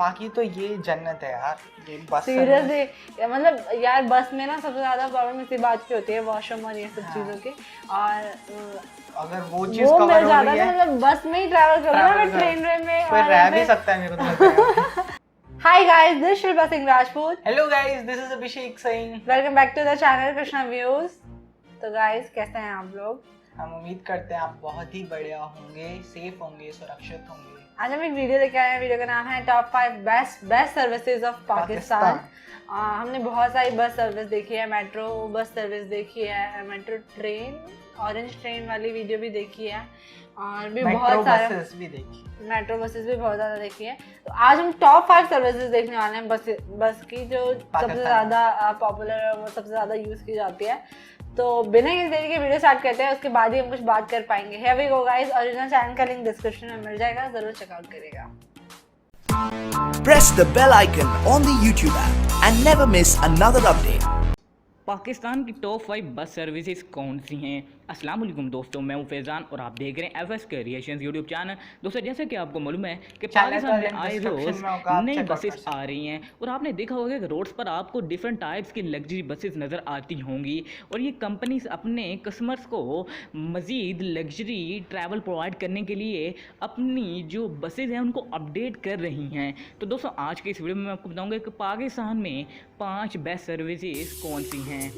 वहाँ की तो ये जन्नत है यार, ये बस सीरियसली। मतलब यार बस में ना सबसे ज्यादा प्रॉब्लम इसी बात की होती है, वॉशरूम और ये सब चीजों की। और अगर वो चीज वो कवर मिल हो जाता रही है, है, मतलब बस में ही ट्रैवल करो ना, मैं ट्रेन में कोई रह भी सकता है मेरे को तो लगता है। Hi guys, this Shilpa Singh Rajput. Hello guys, this is Abhishek Singh. Welcome back to the channel Krishna views. तो गाइस कैसे हैं आप लोग? हम उम्मीद करते हैं आप बहुत ही बढ़िया होंगे, सेफ होंगे, सुरक्षित होंगे। आज हम एक वीडियो लेके आए हैं। वीडियो का नाम है top 5 best services of Pakistan. हमने बहुत सारी बस सर्विस देखी है, मेट्रो बस सर्विस देखी है, मेट्रो ट्रेन, ऑरेंज ट्रेन वाली वीडियो भी देखी है, और भी बहुत सारे बसेस भी देखी, मेट्रो बसेस भी बहुत ज़्यादा देखी है। तो आज हम टॉप 5 सर्विसेज देखने वाले हैं बस की, जो सबसे ज़्यादा पॉपुलर है, वो सबसे ज़्यादा यूज़ की जाती है। तो बिना किसी देरी के वीडियो स्टार्ट करते हैं, उसके बाद ही हम कुछ बात कर पाएंगे। Here we go guys, original channel का लिंक डिस्क्रिप्शन में मिल जाएगा, जरूर चेकआउट करिएगा। Press the bell icon on the YouTube app and never miss another update. Pakistan की टॉप 5 बस सर्विसेज कौन सी हैं? अस्सलाम वालेकुम दोस्तों, मैं हूं फैज़ान और आप देख रहे हैं एफएस क्रिएशंस यूट्यूब चैनल। दोस्तों जैसे कि आपको मालूम है कि पाकिस्तान में आए रोज़ नई बसेस आ रही हैं, और आपने देखा होगा कि रोड्स पर आपको डिफरेंट टाइप्स की लग्जरी बसेस नज़र आती होंगी, और ये कंपनीज अपने कस्टमर्स को मज़ीद लग्जरी ट्रैवल प्रोवाइड करने के लिए अपनी जो बसेज हैं उनको अपडेट कर रही हैं। तो दोस्तों आज के इस वीडियो में मैं आपको बताऊँगा कि पाकिस्तान में 5 बेस्ट सर्विसेज कौन सी हैं।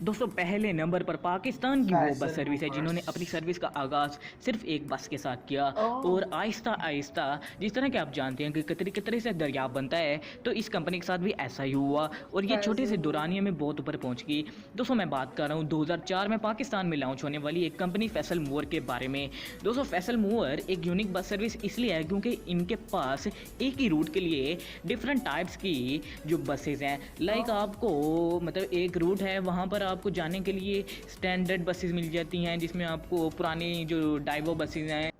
दोस्तों पहले नंबर पर पाकिस्तान की वो बस सर्विस है जिन्होंने अपनी सर्विस का आगाज़ सिर्फ एक बस के साथ किया, और आहिस्ता आहिस्ता जिस तरह के आप जानते हैं कि कतरे कतरे से दरिया बनता है, तो इस कंपनी के साथ भी ऐसा ही हुआ, और ये छोटे से दुरानिये में बहुत ऊपर पहुंच गई। दोस्तों मैं बात कर रहा हूँ 2004 में पाकिस्तान में लॉन्च होने वाली एक कंपनी फैसल मूवर के बारे में। दोस्तों फैसल मूवर एक यूनिक बस सर्विस इसलिए है क्योंकि इनके पास एक ही रूट के लिए डिफरेंट टाइप्स की जो बसेज हैं, लाइक आपको मतलब एक रूट है, वहाँ पर आपको जाने के लिए स्टैंडर्ड बसेस मिल जाती हैं, जिसमें आपको पुरानी जो डाइवो बसेस हैं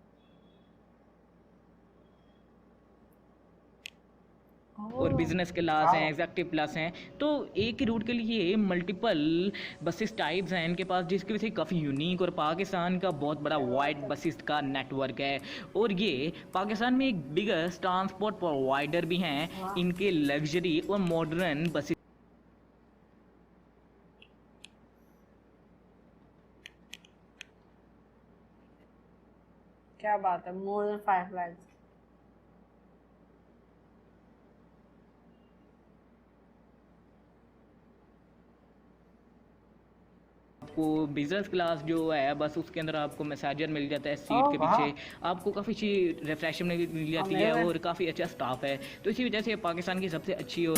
और बिजनेस क्लास हैं, एग्जेक्टिव क्लास हैं, तो एक ही रूट के लिए मल्टीपल बसेस टाइप्स हैं इनके पास, जिसकी वजह से काफ़ी यूनिक और पाकिस्तान का बहुत बड़ा वाइड बसेस का नेटवर्क है। और ये पाकिस्तान में एक बिगेस्ट ट्रांसपोर्ट प्रोवाइडर भी हैं इनके लग्जरी और मॉडर्न बसेस। क्या बात है, मोर देन 5 लाख। आपको बिजनेस क्लास जो है बस उसके अंदर आपको मैसेजर मिल जाता है सीट के पीछे, आपको काफ़ी अच्छी रिफ्रेशमेंट मिल जाती है और काफ़ी अच्छा स्टाफ है, तो इसी वजह से पाकिस्तान की सबसे अच्छी और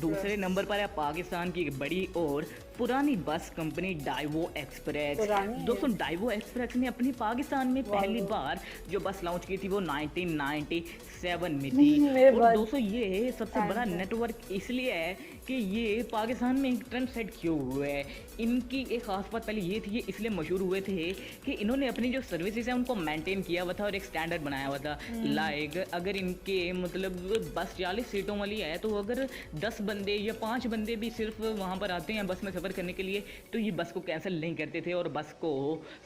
दूसरे नंबर पर है पाकिस्तान की बड़ी और पुरानी बस कंपनी डाइवो एक्सप्रेस। दोस्तों डाइवो एक्सप्रेस ने अपनी पाकिस्तान में पहली बार जो बस लॉन्च की थी वो 1997 में थी, और दोस्तों ये सबसे बड़ा नेटवर्क इसलिए है कि ये पाकिस्तान में एक ट्रेंड सेट किए हुए है। इनकी एक खास बात पहले ये थी, ये इसलिए मशहूर हुए थे कि इन्होंने अपनी जो सर्विसेज है उनको मेंटेन किया हुआ था और एक स्टैंडर्ड बनाया हुआ था। लाइक अगर इनके मतलब बस 40 सीटों वाली है, तो अगर 10 बंदे या 5 बंदे भी सिर्फ वहाँ पर आते हैं बस में सफ़र करने के लिए, तो ये बस को कैंसिल नहीं करते थे और बस को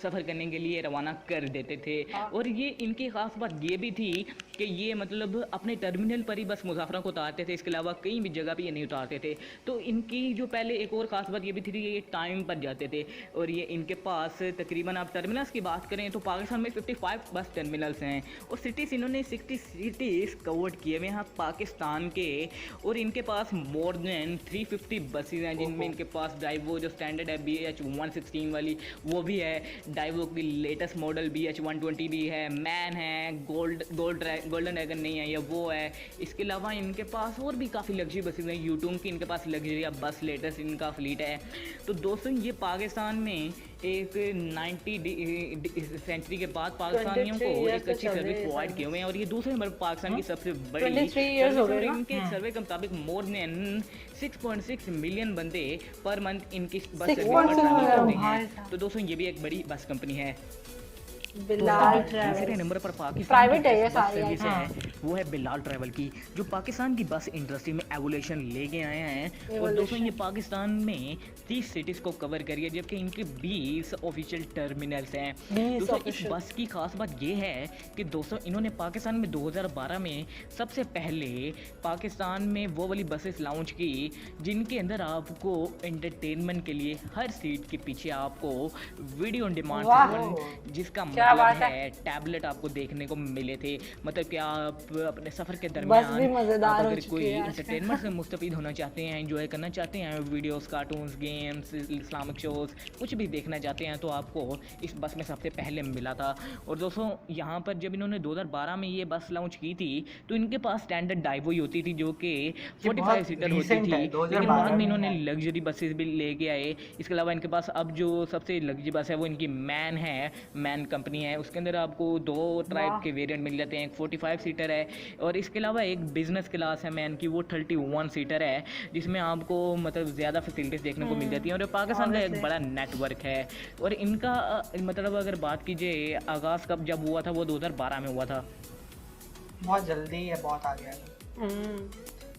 सफ़र करने के लिए रवाना कर देते थे। और ये इनकी ख़ास बात ये भी थी कि ये मतलब अपने टर्मिनल पर ही बस मुसाफिरों को उतारते थे, इसके अलावा कहीं भी जगह पे ये नहीं उतारते थे। तो इनकी जो पहले एक और ख़ास बात ये भी थी कि ये टाइम पर जाते थे, और ये इनके पास तकरीबन आप टर्मिनल्स की बात करें तो पाकिस्तान में 55 बस टर्मिनल्स हैं, और सिटीज़ इन्होंने 60 सिटीज़ कवर्ड किए हुए हैं पाकिस्तान के, और इनके पास मोर देन 350 बसेज हैं, जिनमें इनके पास डाइवो जो स्टैंडर्ड है BH116 वाली वो भी है, डाइवो की लेटेस्ट मॉडल BH120 भी है, मैन है, गोल्डन ड्रैगन नहीं है, ये वो है। इसके अलावा इनके पास और भी काफ़ी लग्जरी बसेज हैं, यूट्यूब की इनके पास लग्जरी बस लेटेस्ट इनका फ्लीट है। तो दोस्तों ये पाकिस्तान में एक 90 सेंचुरी के बाद पाकिस्तानियों को एक अच्छी सर्विस प्रोवाइड किए हुए हैं, और ये दूसरे नंबर पाकिस्तान की सबसे बड़ी इनके सर्वे के मुताबिक मोर देन 6.6 मिलियन बंदे पर मंथ इनकी बस सर्विस करते हैं। तो दोस्तों ये भी एक बड़ी बस कंपनी है। बिलाल तीसरे ट्रैवल नंबर पर पाकिस्तान प्राइवेट है ये बस सारी सर्विस है, वो है बिलाल ट्रैवल की, जो पाकिस्तान की बस इंडस्ट्री में एवोल्यूशन लेके आए हैं। और दोस्तों ये पाकिस्तान में 30 सिटीज को कवर करिए, जबकि इनके 20 ऑफिशियल टर्मिनल्स हैं। दोस्तों इस बस की खास बात ये है कि दोस्तों इन्होंने पाकिस्तान में 2012 में सबसे पहले पाकिस्तान में वो वाली बसेस लॉन्च की जिनके अंदर आपको एंटरटेनमेंट के लिए हर सीट के पीछे आपको वीडियो ऑन डिमांड, जिसका मतलब है टैबलेट आपको देखने को मिले थे। मतलब कि आप अपने सफर के दरमियान आप अगर कोई एंटरटेनमेंट से मुस्तफीद होना चाहते हैं, एंजॉय करना चाहते हैं, videos, cartoons, games, Islamic shows कुछ भी देखना चाहते हैं, तो आपको इस बस में सबसे पहले मिला था। और दोस्तों यहाँ पर जब इन्होंने 2012 में ये बस लॉन्च की थी तो इनके पास स्टैंडर्ड डाइवो ही होती थी जो कि 45 सीटर होती थी, लेकिन बाद में इन्होंने लग्जरी बसेस भी लेके आए। इसके अलावा इनके पास अब जो सबसे लग्जरी बस है वो इनकी मैन है, मैन कंपनी है। उसके अंदर आपको 2 टाइप के वेरिएंट मिल जाते हैं, एक 45 सीटर है और इसके अलावा एक बिजनेस क्लास है मैन की, वो 31 सीटर है, जिसमें आपको मतलब ज़्यादा फैसिलिटीज देखने को मिल जाती हैं। और पाकिस्तान का एक बड़ा नेटवर्क है। और इनका मतलब अगर बात कीजिए आगाज़ कब जब हुआ था, वो 2012 में हुआ था। बहुत जल्दी है, बहुत आ गया।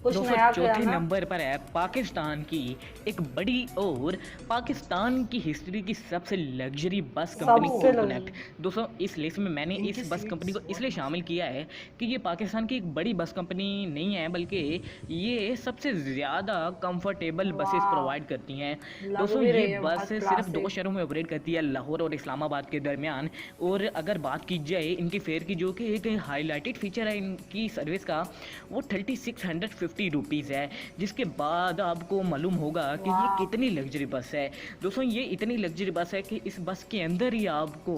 चौथे नंबर पर है पाकिस्तान की एक बड़ी और पाकिस्तान की हिस्ट्री की सबसे लग्जरी बस कंपनी कनेक्ट। दोस्तों इस लिस्ट में मैंने इस बस कंपनी को इसलिए शामिल किया है कि ये पाकिस्तान की एक बड़ी बस कंपनी नहीं है, बल्कि ये सबसे ज़्यादा कंफर्टेबल बसेस प्रोवाइड करती हैं। दोस्तों ये बस सिर्फ 2 शहरों में ऑपरेट करती है, लाहौर और इस्लामाबाद के दरमियान। और अगर बात की जाए इनकी फेयर की, जो कि एक हाईलाइटेड फीचर है इनकी सर्विस का, वो 3650 रुपीज़ है, जिसके बाद आपको मालूम होगा कि ये कितनी लग्जरी बस है। दोस्तों ये इतनी लग्जरी बस है कि इस बस के अंदर ही आपको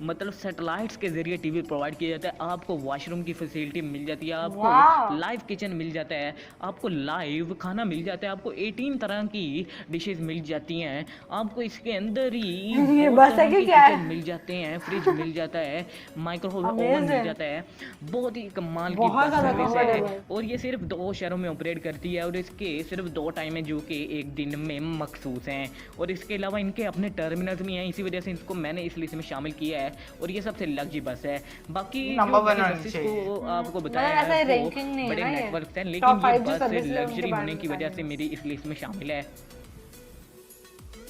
मतलब सैटेलाइट्स के जरिए टीवी प्रोवाइड किया जाता है, आपको वॉशरूम की फैसिलिटी मिल जाती है, आपको लाइव किचन मिल जाता है, आपको लाइव खाना मिल जाता है, आपको 18 तरह की डिशेज मिल जाती हैं, आपको इसके अंदर ही बस है कि क्या है? मिल जाते हैं, फ्रिज मिल जाता है, माइक्रोवेव ओवन मिल जाता है। बहुत ही कमाल की बस सर्विस है। और ये सिर्फ 2 शहरों में ऑपरेट करती है और इसके सिर्फ 2 टाइम है जो कि एक दिन में मखसूस हैं। और इसके अलावा इनके अपने टर्मिनल्स भी हैं, इसी वजह से इसको मैंने इस लिस्ट में शामिल किया है। और ये सबसे लग्जरी बस है। बाकी बसेस को आपको बताया है बड़े नेटवर्क हैं, लेकिन ये बस लग्जरी होने की वजह से मेरी इस लिस्ट में शामिल है।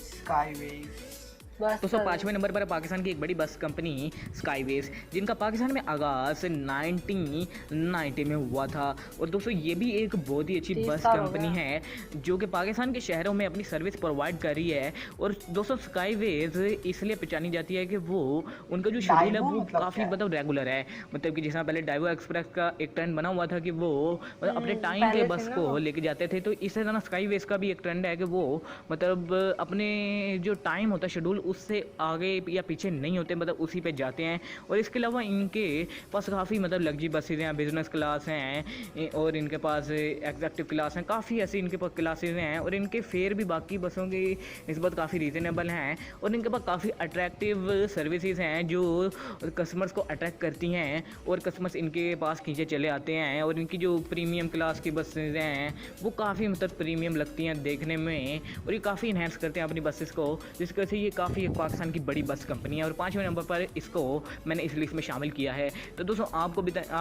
स्काईवेज। दोस्तों 5वें नंबर पर पाकिस्तान की एक बड़ी बस कंपनी स्काईवेज, जिनका पाकिस्तान में आगाज़ 1990 में हुआ था। और दोस्तों ये भी एक बहुत ही अच्छी बस कंपनी है जो कि पाकिस्तान के शहरों में अपनी सर्विस प्रोवाइड कर रही है। और दोस्तों स्काईवेज इसलिए पहचानी जाती है कि वो उनका जो शेड्यूल है वो काफ़ी मतलब रेगुलर है। मतलब कि जैसा पहले डाइवो एक्सप्रेस का एक ट्रेंड बना हुआ था कि वो अपने टाइम पे बस को लेके जाते थे, तो इसी तरह स्काईवेज का भी एक ट्रेंड है कि वो मतलब अपने जो टाइम होता है शेड्यूल उससे आगे या पीछे नहीं होते, मतलब उसी पे जाते हैं। और इसके अलावा इनके पास काफ़ी मतलब लग्जरी बसेज हैं, बिजनेस क्लास हैं और इनके पास एग्जेक्टिव क्लास हैं, काफ़ी ऐसी इनके पास क्लासेज हैं। और इनके फेयर भी बाकी बसों की निस्बत काफ़ी रीज़नेबल हैं। और इनके पास काफ़ी अट्रैक्टिव सर्विसेज हैं जो कस्टमर्स को अट्रैक्ट करती हैं और कस्टमर्स इनके पास खींचे चले आते हैं। और इनकी जो प्रीमियम क्लास की बसेज हैं वो काफ़ी मतलब प्रीमियम लगती हैं देखने में, और ये काफ़ी इन्हेंस करते हैं अपनी बसेस को, जिसकी वजह से ये काफ़ी पाकिस्तान की बड़ी बस कंपनी है। और 5वें नंबर पर इसको मैंने इस लिस्ट में शामिल किया है। तो दोस्तों आप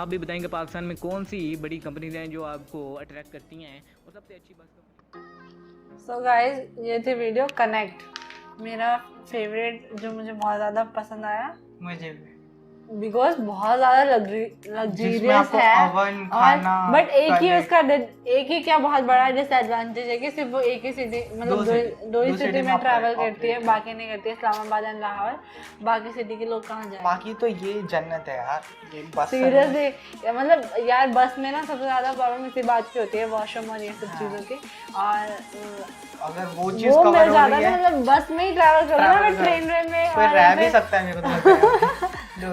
भी बताएंगे पाकिस्तान में कौन सी बड़ी कंपनीज हैं जो आपको अट्रैक्ट करती हैं और सबसे अच्छी बस कंपनी। सो गाइस ये थी वीडियो कनेक्ट, मेरा फेवरेट जो मुझे बहुत ज़्यादा पसंद आया, मुझे बिकॉज बहुत ज़्यादा लग्जरियस है। और बट एक ही उसका एक ही क्या बहुत बड़ा डिसएडवांटेज है कि सिर्फ वो एक ही सिटी मतलब दो ही सिटी में ट्रैवल करती है, बाकी नहीं करती है। इस्लामाबाद एंड लाहौर, बाकी सिटी के लोग कहाँ जाए? बाकी तो ये जन्नत है यार, ये बस सीरियसली मतलब यार बस में ना सबसे ज़्यादा प्रॉब्लम इसी बात की होती है, वॉशरूम और ये सब चीज़ों की। और अगर वो चीज़ कवर हो रही है मतलब बस में ही ट्रैवल करो ना, ट्रेन में कोई रह भी सकता है मेरे को तो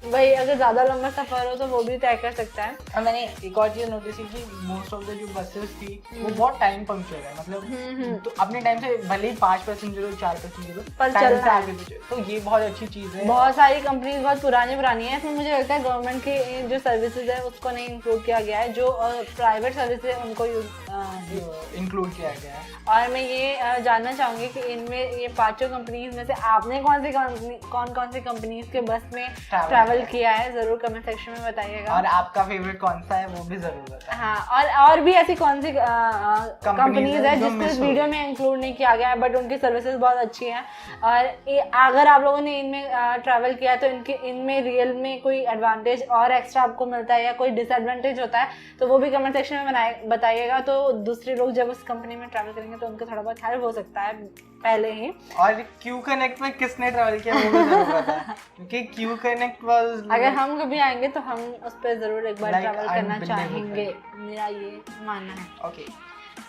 भाई अगर ज्यादा लंबा सफर हो तो वो भी तय कर सकता है। और मैंने एक और चीज नोटिस की कि मोस्ट ऑफ द जो बसेस थी वो बहुत टाइम पंक्चुअल है, मतलब तो अपने टाइम से भले ही 5 पैसेंजर हो 4 पैसेंजर हो पर टाइम चलना से है। आगे पीछे, तो ये बहुत अच्छी चीज है। बहुत सारी कंपनीज बहुत पुरानी है, इसमें मुझे लगता है गवर्नमेंट की जो सर्विसेज है उसको नहीं इंक्लूड किया गया है, जो प्राइवेट सर्विस है उनको इंक्लूड किया गया है। और मैं ये जानना चाहूंगी कि इनमें ये 5 कंपनीज में से आपने कौन सी कंपनीज के बस में ट्रैवल किया है, जरूर कमेंट सेक्शन में बताइएगा। और आपका फेवरेट कौन सा है वो भी जरूर बताएं। हाँ, और भी ऐसी कौन सी कंपनीज है जिसको इस वीडियो में इंक्लूड नहीं किया गया है बट उनकी सर्विसेज बहुत अच्छी हैं, और अगर आप लोगों ने इनमें ट्रैवल किया है तो इनमें रियल में कोई एडवांटेज और एक्स्ट्रा आपको मिलता है या कोई डिसएडवांटेज होता है तो वो भी कमेंट सेक्शन में बताइएगा। तो दूसरे लोग जब उस कंपनी में ट्रैवल करेंगे तो उनको थोड़ा बहुत हेल्प हो सकता है पहले ही। और क्यू कनेक्ट में किसने ट्रैवल किया वो भी जरूर बताएं, क्योंकि क्यू कनेक्ट वाज, अगर हम कभी आएंगे तो हम उस पर जरूर एक बार ट्रैवल करना unbelievable। चाहेंगे, मेरा ये मानना है। ओके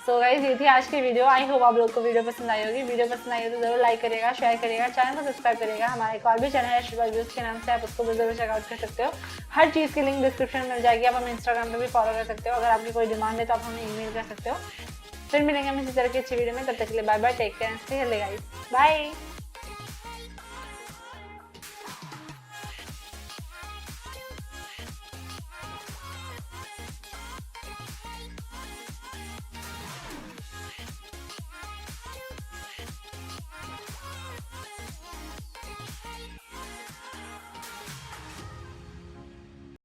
सो गाइस, ये थी आज की वीडियो। आई होप आप लोग को वीडियो पसंद आई होगी। वीडियो पसंद आई हो तो जरूर लाइक करिएगा, शेयर करिएगा, चैनल को सब्सक्राइब करिएगा। हमारा एक और भी चैनल है शिवा व्यूज के नाम से, आप उसको भी जरूर चेकआउट कर सकते हो। हर चीज़ की लिंक डिस्क्रिप्शन में मिल जाएगी। आप हमें इंस्टाग्राम पे भी फॉलो कर सकते हो। अगर आपकी कोई डिमांड है तो आप हमें ईमेल कर सकते हो। फिर मिलेंगे हम इसी तरह की अच्छी वीडियो में, तब तक के लिए bye bye, take care and stay healthy guys, bye.